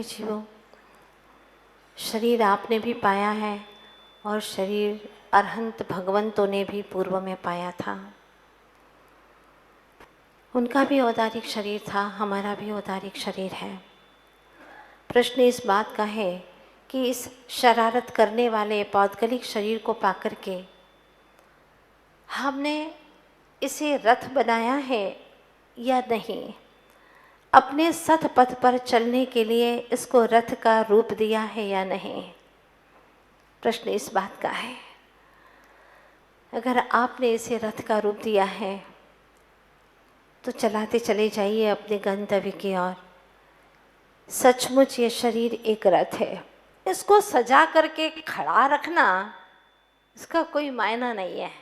हे जीवों, शरीर आपने भी पाया है और शरीर अरहंत भगवंतों ने भी पूर्व में पाया था। उनका भी औदारिक शरीर था, हमारा भी औदारिक शरीर है। प्रश्न इस बात का है कि इस शरारत करने वाले पौद्गलिक शरीर को पाकर के हमने इसे रथ बनाया है या नहीं, अपने सत पथ पर चलने के लिए इसको रथ का रूप दिया है या नहीं। प्रश्न इस बात का है। अगर आपने इसे रथ का रूप दिया है तो चलाते चले जाइए अपने गंतव्य की ओर। सचमुच ये शरीर एक रथ है, इसको सजा करके खड़ा रखना इसका कोई मायना नहीं है।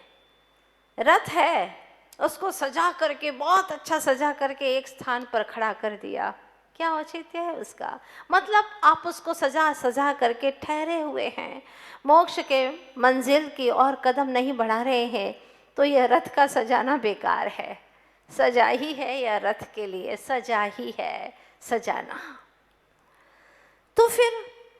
रथ है, उसको सजा करके, बहुत अच्छा सजा करके एक स्थान पर खड़ा कर दिया, क्या औचित्य है उसका? मतलब आप उसको सजा करके ठहरे हुए हैं, मोक्ष के मंजिल की ओर कदम नहीं बढ़ा रहे हैं, तो यह रथ का सजाना बेकार है। सजा ही है या रथ के लिए सजा ही है सजाना। तो फिर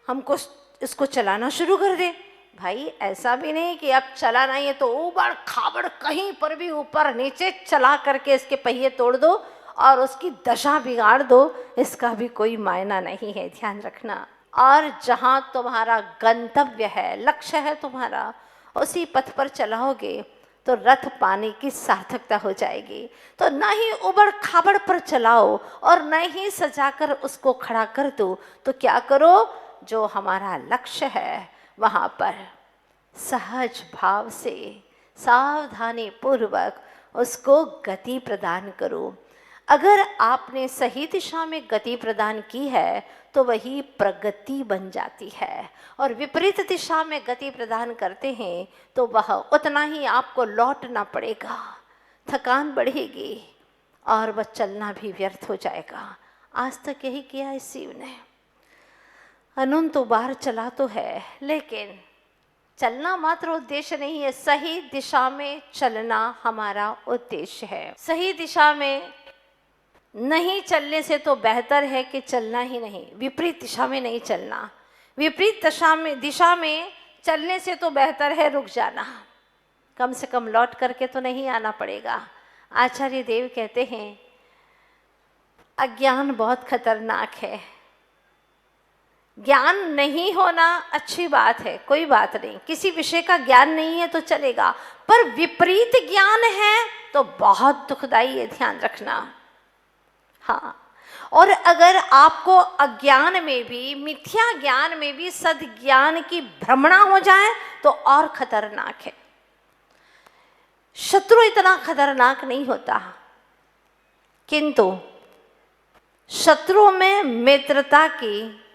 हमको इसको चलाना शुरू कर दे। भाई ऐसा भी नहीं कि अब चलाना ही है तो ऊबड़ खाबड़ कहीं पर भी ऊपर नीचे चला करके इसके पहिए तोड़ दो और उसकी दशा बिगाड़ दो, इसका भी कोई मायना नहीं है, ध्यान रखना। और जहाँ तुम्हारा गंतव्य है, लक्ष्य है तुम्हारा, उसी पथ पर चलाओगे तो रथ पाने की सार्थकता हो जाएगी। तो न ही उबड़ खाबड़ पर चलाओ और न ही सजाकर उसको खड़ा कर दो, तो क्या करो, जो हमारा लक्ष्य है वहाँ पर सहज भाव से सावधानी पूर्वक उसको गति प्रदान करो। अगर आपने सही दिशा में गति प्रदान की है तो वही प्रगति बन जाती है, और विपरीत दिशा में गति प्रदान करते हैं तो वह उतना ही आपको लौटना पड़ेगा, थकान बढ़ेगी और वह चलना भी व्यर्थ हो जाएगा। आज तक यही किया इस शिव ने। अनंत बार चला तो है, लेकिन चलना मात्र उद्देश्य नहीं है, सही दिशा में चलना हमारा उद्देश्य है। सही दिशा में नहीं चलने से तो बेहतर है कि चलना ही नहीं, विपरीत दिशा में नहीं चलना। विपरीत दिशा में चलने से तो बेहतर है रुक जाना, कम से कम लौट करके तो नहीं आना पड़ेगा। आचार्य देव कहते हैं अज्ञान बहुत खतरनाक है। ज्ञान नहीं होना अच्छी बात है, कोई बात नहीं, किसी विषय का ज्ञान नहीं है तो चलेगा, पर विपरीत ज्ञान है तो बहुत दुखदाई है, ध्यान रखना। हाँ, और अगर आपको अज्ञान में भी, मिथ्या ज्ञान में भी सद्ज्ञान की भ्रमणा हो जाए तो और खतरनाक है। शत्रु इतना खतरनाक नहीं होता, किंतु शत्रु में मित्रता की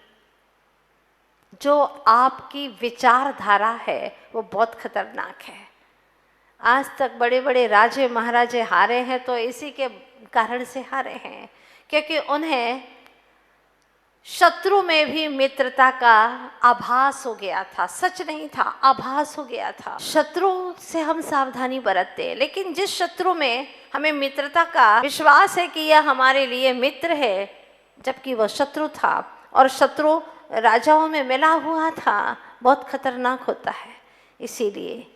जो आपकी विचारधारा है वो बहुत खतरनाक है। आज तक बड़े बड़े राजे महाराजे हारे हैं तो इसी के कारण से हारे हैं, क्योंकि उन्हें शत्रु में भी मित्रता का आभास हो गया था। सच नहीं था, आभास हो गया था। शत्रु से हम सावधानी बरतते, लेकिन जिस शत्रु में हमें मित्रता का विश्वास है कि यह हमारे लिए मित्र है, जबकि वह शत्रु था और शत्रु राजाओं में मिला हुआ था, बहुत खतरनाक होता है। इसीलिए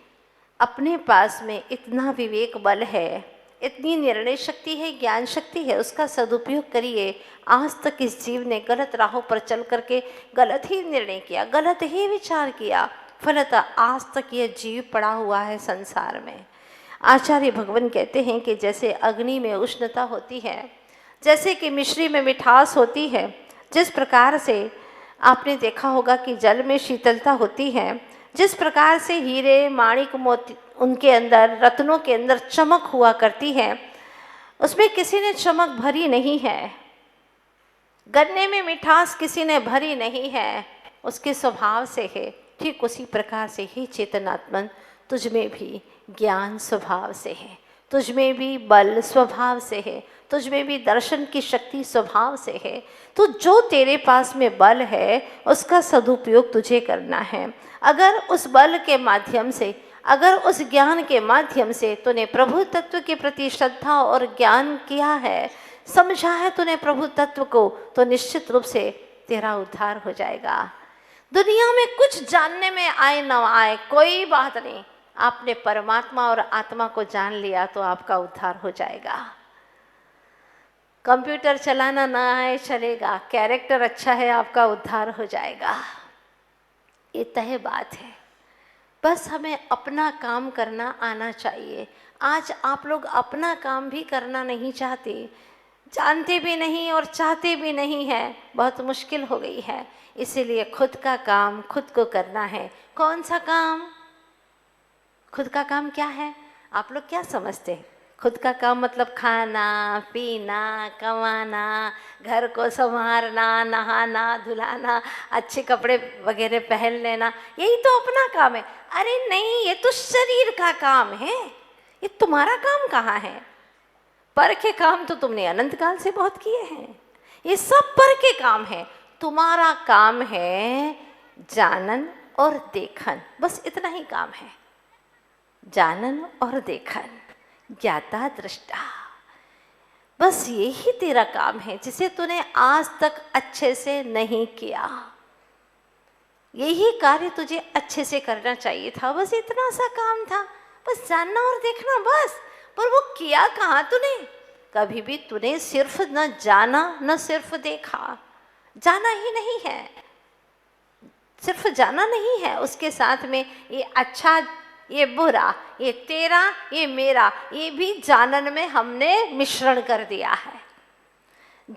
अपने पास में इतना विवेक बल है, इतनी निर्णय शक्ति है, ज्ञान शक्ति है, उसका सदुपयोग करिए। आज तक इस जीव ने गलत राहों पर चल करके गलत ही निर्णय किया, गलत ही विचार किया, फलतः आज तक यह जीव पड़ा हुआ है संसार में। आचार्य भगवान कहते हैं कि जैसे अग्नि में उष्णता होती है, जैसे कि मिश्री में मिठास होती है, जिस प्रकार से आपने देखा होगा कि जल में शीतलता होती है, जिस प्रकार से हीरे माणिक मोती उनके अंदर, रत्नों के अंदर चमक हुआ करती है, उसमें किसी ने चमक भरी नहीं है। गन्ने में मिठास किसी ने भरी नहीं है, उसके स्वभाव से है। ठीक उसी प्रकार से ही चेतनात्मन तुझ में भी ज्ञान स्वभाव से है, तुझ में भी बल स्वभाव से है, तुझ में भी दर्शन की शक्ति स्वभाव से है। तो जो तेरे पास में बल है उसका सदुपयोग तुझे करना है। अगर उस बल के माध्यम से, अगर उस ज्ञान के माध्यम से तूने प्रभु तत्व के प्रति श्रद्धा और ज्ञान किया है, समझा है तूने प्रभु तत्व को, तो निश्चित रूप से तेरा उद्धार हो जाएगा। दुनिया में कुछ जानने में आए न आए कोई बात नहीं, आपने परमात्मा और आत्मा को जान लिया तो आपका उद्धार हो जाएगा। कंप्यूटर चलाना ना आए चलेगा, कैरेक्टर अच्छा है आपका उद्धार हो जाएगा। ये तय बात है। बस हमें अपना काम करना आना चाहिए। आज आप लोग अपना काम भी करना नहीं चाहते, जानते भी नहीं और चाहते भी नहीं है, बहुत मुश्किल हो गई है। इसीलिए खुद का काम खुद को करना है। कौन सा काम? खुद का काम क्या है? आप लोग क्या समझते हैं? खुद का काम मतलब खाना पीना, कमाना, घर को संवारना, नहाना धुलाना, अच्छे कपड़े वगैरह पहन लेना, यही तो अपना काम है। अरे नहीं, ये तो शरीर का काम है, ये तुम्हारा काम कहाँ है? पर के काम तो तुमने अनंत काल से बहुत किए हैं, ये सब पर के काम है। तुम्हारा काम है जानन और देखन, बस इतना ही काम है। जानन और देखन, ज्ञाता दृष्टा, बस यही तेरा काम है जिसे तूने आज तक अच्छे से नहीं किया। यही कार्य तुझे अच्छे से करना चाहिए था, बस इतना सा काम था, बस जानना और देखना बस। पर वो किया कहाँ तूने? कभी भी तूने सिर्फ न जाना न सिर्फ देखा। जाना ही नहीं है, सिर्फ जाना नहीं है, उसके साथ में ये अच्छा ये बुरा, ये तेरा ये मेरा, ये भी जानन में हमने मिश्रण कर दिया है।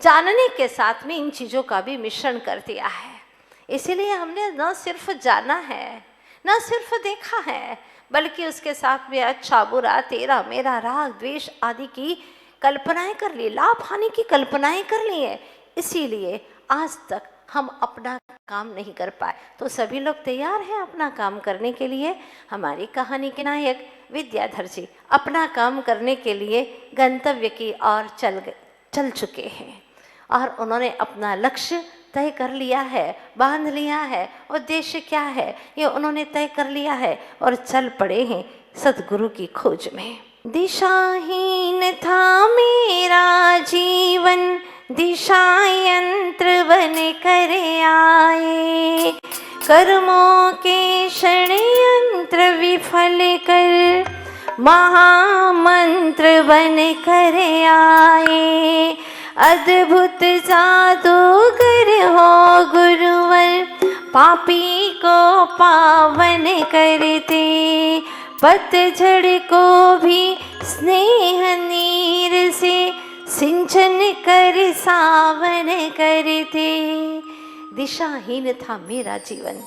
जानने के साथ में इन चीज़ों का भी मिश्रण कर दिया है। इसीलिए हमने न सिर्फ जाना है न सिर्फ देखा है, बल्कि उसके साथ में अच्छा बुरा, तेरा मेरा, राग द्वेष आदि की कल्पनाएं कर ली, लाभ हानि की कल्पनाएं कर ली है। इसीलिए आज तक हम अपना काम नहीं कर पाए। तो सभी लोग तैयार हैं अपना काम करने के लिए। हमारी कहानी के नायक विद्याधर जी अपना काम करने के लिए गंतव्य की ओर चल चुके हैं और उन्होंने अपना लक्ष्य तय कर लिया है, बांध लिया है। उद्देश्य क्या है ये उन्होंने तय कर लिया है और चल पड़े हैं सद्गुरु की खोज में। दिशाहीन था मेरा जीवन, दिशा यंत्र बन कर आए, कर्मों के षड्यंत्र विफल कर महामंत्र बन कर आए। अद्भुत जादूगर हो गुरुवर, पापी को पावन करते, पतझड़ को भी स्नेह नीर से सिंचन कर सावन करते। दिशाहीन था मेरा जीवन,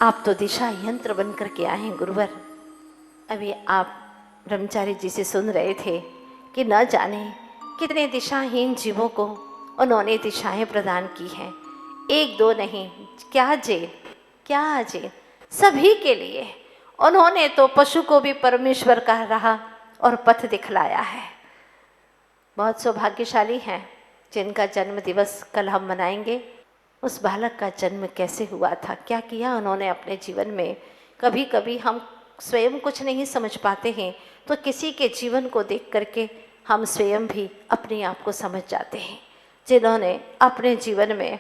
आप तो दिशा यंत्र बन करके आए हैं गुरुवर। अभी आप ब्रह्मचारी जी से सुन रहे थे कि न जाने कितने दिशाहीन जीवों को उन्होंने दिशाएं प्रदान की हैं। एक दो नहीं, क्या जेल सभी के लिए उन्होंने तो पशु को भी परमेश्वर का रहा और पथ दिखलाया है। बहुत सौभाग्यशाली हैं जिनका जन्म दिवस कल हम मनाएंगे। उस बालक का जन्म कैसे हुआ था, क्या किया उन्होंने अपने जीवन में। कभी कभी हम स्वयं कुछ नहीं समझ पाते हैं तो किसी के जीवन को देख करके हम स्वयं भी अपने आप को समझ जाते हैं। जिन्होंने अपने जीवन में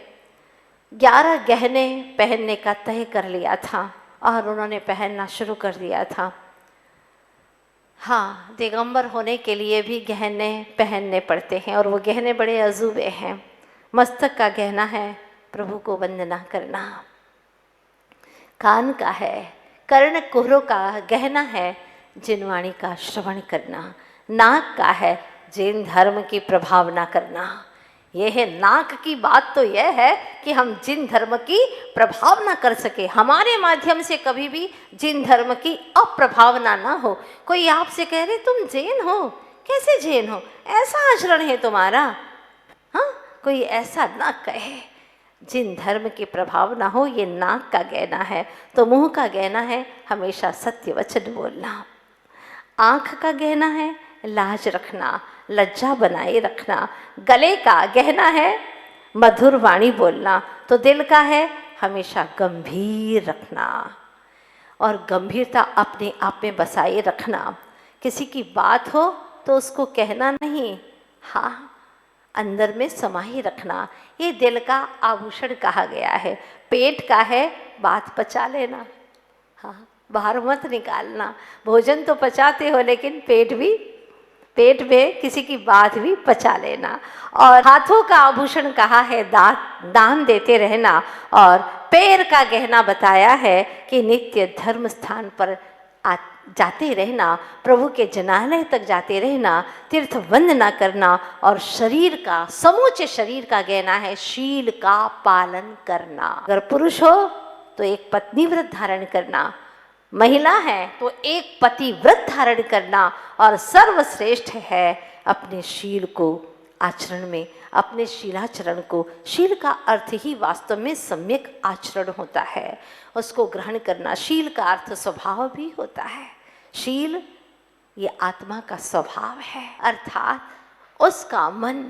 11 गहने पहनने का तय कर लिया था और उन्होंने पहनना शुरू कर दिया था। हाँ, दिगंबर होने के लिए भी गहने पहनने पड़ते हैं और वो गहने बड़े अजूबे हैं। मस्तक का गहना है प्रभु को वंदना करना, कान का है कर्ण कुहरों का गहना है जिनवाणी का श्रवण करना, नाक का है जैन धर्म की प्रभावना करना। यह है नाक की बात तो यह है कि हम जिन धर्म की प्रभावना कर सके, हमारे माध्यम से कभी भी जिन धर्म की अप्रभावना ना हो। कोई आपसे कह रहे तुम जैन हो, कैसे जैन हो, ऐसा आचरण है तुम्हारा, हाँ, कोई ऐसा ना कहे। जिन धर्म की प्रभाव ना हो, ये नाक का गहना है। तो मुंह का गहना है हमेशा सत्य वचन बोलना। आँख का गहना है लाज रखना, लज्जा बनाए रखना। गले का गहना है मधुर वाणी बोलना। तो दिल का है हमेशा गंभीर रखना और गंभीरता अपने आप में बसाए रखना। किसी की बात हो तो उसको कहना नहीं, हाँ अंदर में समाही रखना, ये दिल का आभूषण कहा गया है। पेट का है, बात पचा लेना, हाँ, बाहर मत निकालना। भोजन तो पचाते हो, लेकिन पेट में किसी की बात भी पचा लेना। और हाथों का आभूषण कहा है दान देते रहना। और पैर का गहना बताया है कि नित्य धर्म स्थान पर जाते रहना, प्रभु के जनालय तक जाते रहना, तीर्थ वंदना करना। और शरीर का, समूचे शरीर का गहना है शील का पालन करना। अगर पुरुष हो तो एक पत्नी व्रत धारण करना, महिला है तो एक पति व्रत धारण करना। और सर्वश्रेष्ठ है अपने शील को आचरण में, अपने शीलाचरण को, शील का अर्थ ही वास्तव में सम्यक आचरण होता है, उसको ग्रहण करना। शील का अर्थ स्वभाव भी होता है। शील ये आत्मा का स्वभाव है, अर्थात उसका मन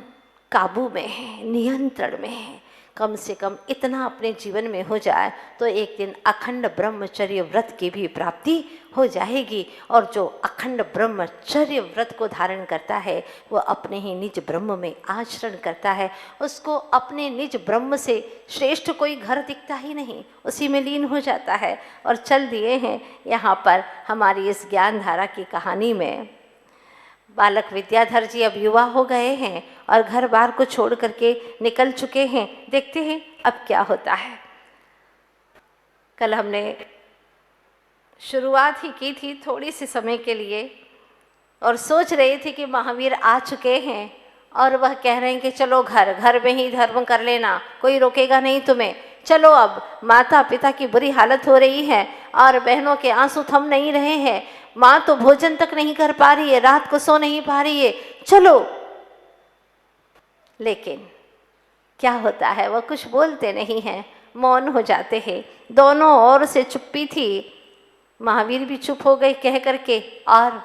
काबू में है, नियंत्रण में है। कम से कम इतना अपने जीवन में हो जाए तो एक दिन अखंड ब्रह्मचर्य व्रत की भी प्राप्ति हो जाएगी। और जो अखंड ब्रह्मचर्य व्रत को धारण करता है वो अपने ही निज ब्रह्म में आचरण करता है। उसको अपने निज ब्रह्म से श्रेष्ठ कोई घर दिखता ही नहीं, उसी में लीन हो जाता है। और चल दिए हैं यहाँ पर हमारी इस ज्ञान धारा की कहानी में। बालक विद्याधर जी अब युवा हो गए हैं और घर बार को छोड़ करके निकल चुके हैं। देखते हैं अब क्या होता है। कल हमने शुरुआत ही की थी थोड़ी सी समय के लिए, और सोच रहे थे कि महावीर आ चुके हैं और वह कह रहे हैं कि चलो घर में ही धर्म कर लेना, कोई रोकेगा नहीं तुम्हें। चलो अब माता पिता की बुरी हालत हो रही है और बहनों के आंसू थम नहीं रहे हैं, माँ तो भोजन तक नहीं कर पा रही है, रात को सो नहीं पा रही है, चलो। लेकिन क्या होता है, वह कुछ बोलते नहीं हैं, मौन हो जाते हैं। दोनों ओर से चुप्पी थी, महावीर भी चुप हो गए कह करके, और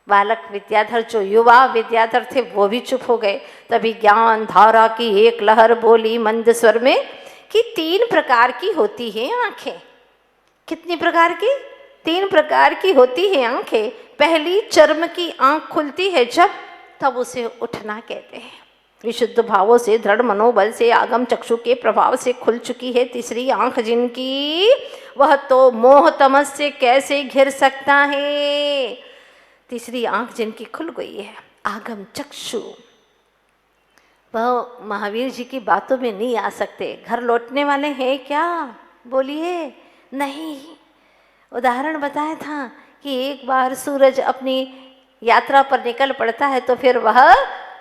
बालक विद्याधर जो युवा विद्याधर थे वो भी चुप हो गए। तभी ज्ञान धारा की एक लहर बोली मंद स्वर में कि 3 प्रकार की होती है आंखें। कितनी प्रकार की? 3 प्रकार की होती है आंखें। पहली चर्म की आंख खुलती है जब, तब उसे उठना कहते हैं। विशुद्ध भावों से, दृढ़ मनोबल से, आगम चक्षु के प्रभाव से खुल चुकी है तीसरी आंख जिनकी, वह तो मोह तमस से कैसे घिर सकता है। तीसरी आंख जिनकी खुल गई है, आगम चक्षु, वह महावीर जी की बातों में नहीं आ सकते। घर लौटने वाले हैं क्या? बोलिए नहीं। उदाहरण बताया था कि एक बार सूरज अपनी यात्रा पर निकल पड़ता है तो फिर वह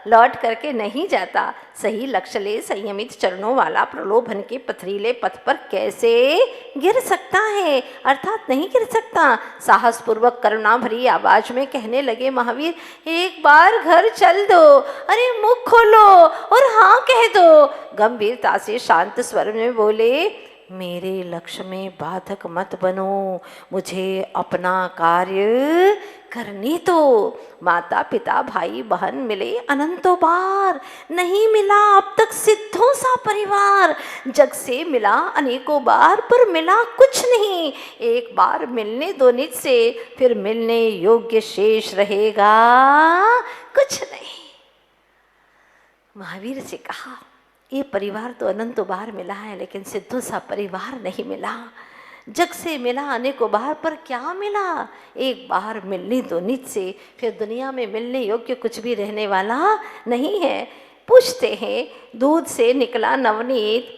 लौट करके नहीं जाता। सही लक्ष्य ले संयमित चरणों वाला प्रलोभन के पथरीले पथ पर कैसे गिर सकता है, अर्थात नहीं गिर सकता। साहस पूर्वक करुणा भरी आवाज में कहने लगे महावीर, एक बार घर चल दो, अरे मुख खोलो और हाँ कह दो। गंभीरता से शांत स्वर में बोले, मेरे लक्ष्य में बाधक मत बनो, मुझे अपना कार्य करने दो। माता पिता भाई बहन मिले अनंतों बार, नहीं मिला अब तक सिद्धों सा परिवार। जग से मिला अनेकों बार पर मिला कुछ नहीं, एक बार मिलने दो निज से, फिर मिलने योग्य शेष रहेगा कुछ नहीं। महावीर से कहा, ये परिवार तो अनंतों बार मिला है लेकिन सिद्धों सा परिवार नहीं मिला। जग से मिला अनेकों बार पर क्या मिला, एक बार मिलने दो निज से, फिर दुनिया में मिलने योग्य कुछ भी रहने वाला नहीं है। पूछते हैं, दूध से निकला नवनीत,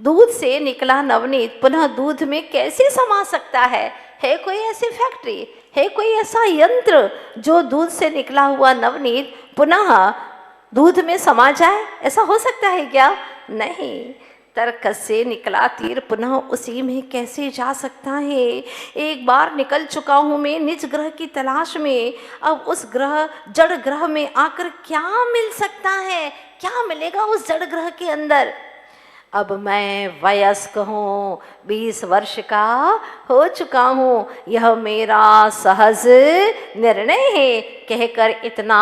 दूध से निकला नवनीत पुनः दूध में कैसे समा सकता है? है कोई ऐसी फैक्ट्री, है कोई ऐसा यंत्र जो दूध से निकला हुआ नवनीत पुनः दूध में समा जाए? ऐसा हो सकता है क्या? नहीं। तर्क से निकला तीर पुनः उसी में कैसे जा सकता है? एक बार निकल चुका हूँ मैं निज ग्रह की तलाश में, अब उस ग्रह जड़ ग्रह में आकर क्या मिल सकता है? क्या मिलेगा उस जड़ ग्रह के अंदर? अब मैं वयस्क हूँ, 20 वर्ष का हो चुका हूँ, यह मेरा सहज निर्णय है। कहकर इतना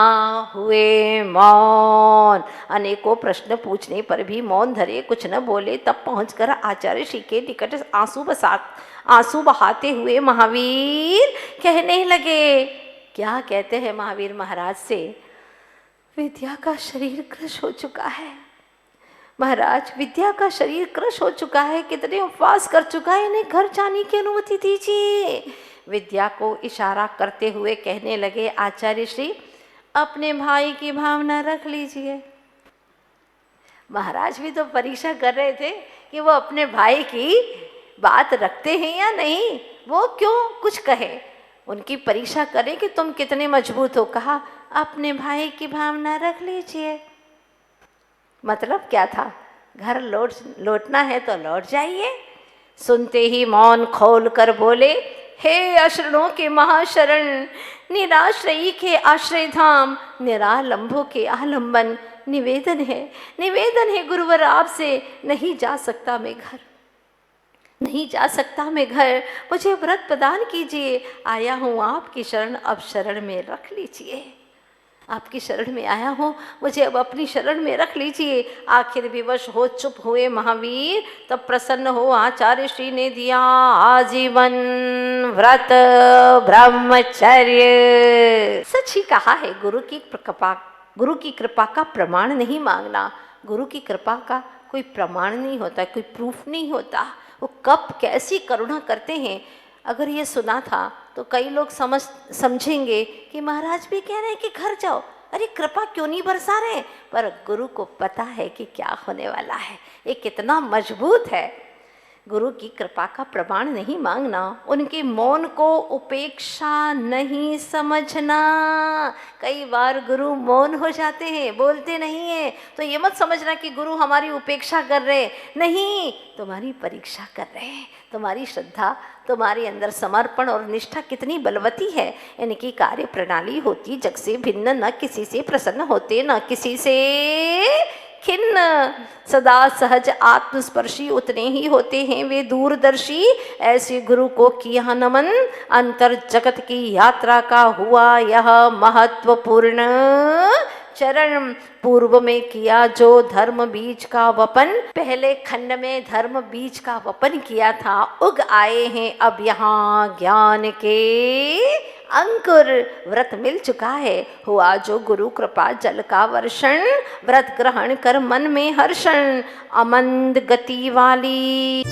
हुए मौन। अनेकों प्रश्न पूछने पर भी मौन धरे, कुछ न बोले। तब पहुंचकर आचार्य श्री के निकट आंसू बहाते हुए महावीर कहने लगे। क्या कहते हैं महावीर महाराज से? विद्या का शरीर क्रश हो चुका है। महाराज, विद्या का शरीर क्रश हो चुका है, कितने उपवास कर चुका है, इन्हें घर जाने की अनुमति दीजिए। विद्या को इशारा करते हुए कहने लगे, आचार्य श्री अपने भाई की भावना रख लीजिए। महाराज भी तो परीक्षा कर रहे थे कि वो अपने भाई की बात रखते हैं या नहीं, वो क्यों कुछ कहे, उनकी परीक्षा करें कि तुम कितने मजबूत हो। कहा अपने भाई की भावना रख लीजिए। मतलब क्या था, घर लौटना है तो लौट जाइए। सुनते ही मौन खोल कर बोले, हे अशरणों के महाशरण, निराश्रयी के आश्रय धाम, निरालंबों के आलंबन, निवेदन है गुरुवर आपसे, नहीं जा सकता मैं घर, नहीं जा सकता मैं घर, मुझे व्रत प्रदान कीजिए। आया हूँ आपकी शरण, अब शरण में रख लीजिए। आपकी शरण में आया हूँ, मुझे अब अपनी शरण में रख लीजिए। आखिर विवश हो चुप हुए महावीर, तब प्रसन्न हो आचार्य श्री ने दिया आजीवन व्रत ब्रह्मचर्य। सच ही कहा है, गुरु की कृपा का प्रमाण नहीं मांगना। गुरु की कृपा का कोई प्रमाण नहीं होता, कोई प्रूफ नहीं होता। वो कब कैसी करुणा करते हैं। अगर ये सुना था तो कई लोग समझेंगे कि महाराज भी कह रहे हैं कि घर जाओ, अरे कृपा क्यों नहीं बरसा रहे। पर गुरु को पता है कि क्या होने वाला है, ये कितना मजबूत है। गुरु की कृपा का प्रमाण नहीं मांगना, उनके मौन को उपेक्षा नहीं समझना। कई बार गुरु मौन हो जाते हैं, बोलते नहीं है, तो ये मत समझना कि गुरु हमारी उपेक्षा कर रहे, नहीं, तुम्हारी परीक्षा कर रहे हैं। तुम्हारी श्रद्धा, तुम्हारे अंदर समर्पण और निष्ठा कितनी बलवती है। इनकी कार्य प्रणाली होती जग से भिन्न, न किसी से प्रसन्न होते, न किसी से खिन्न, सदा सहज आत्मस्पर्शी उतने ही होते हैं वे दूरदर्शी। ऐसे गुरु को किया नमन, अंतर जगत की यात्रा का हुआ यह महत्वपूर्ण चरण। पूर्व में किया जो धर्म बीज का वपन, पहले खंड में धर्म बीज का वपन किया था, उग आए हैं अब यहाँ ज्ञान के अंकुर। व्रत मिल चुका है, हुआ जो गुरु कृपा जल का वर्षण, व्रत ग्रहण कर मन में हर्षण। अमंद गति वाली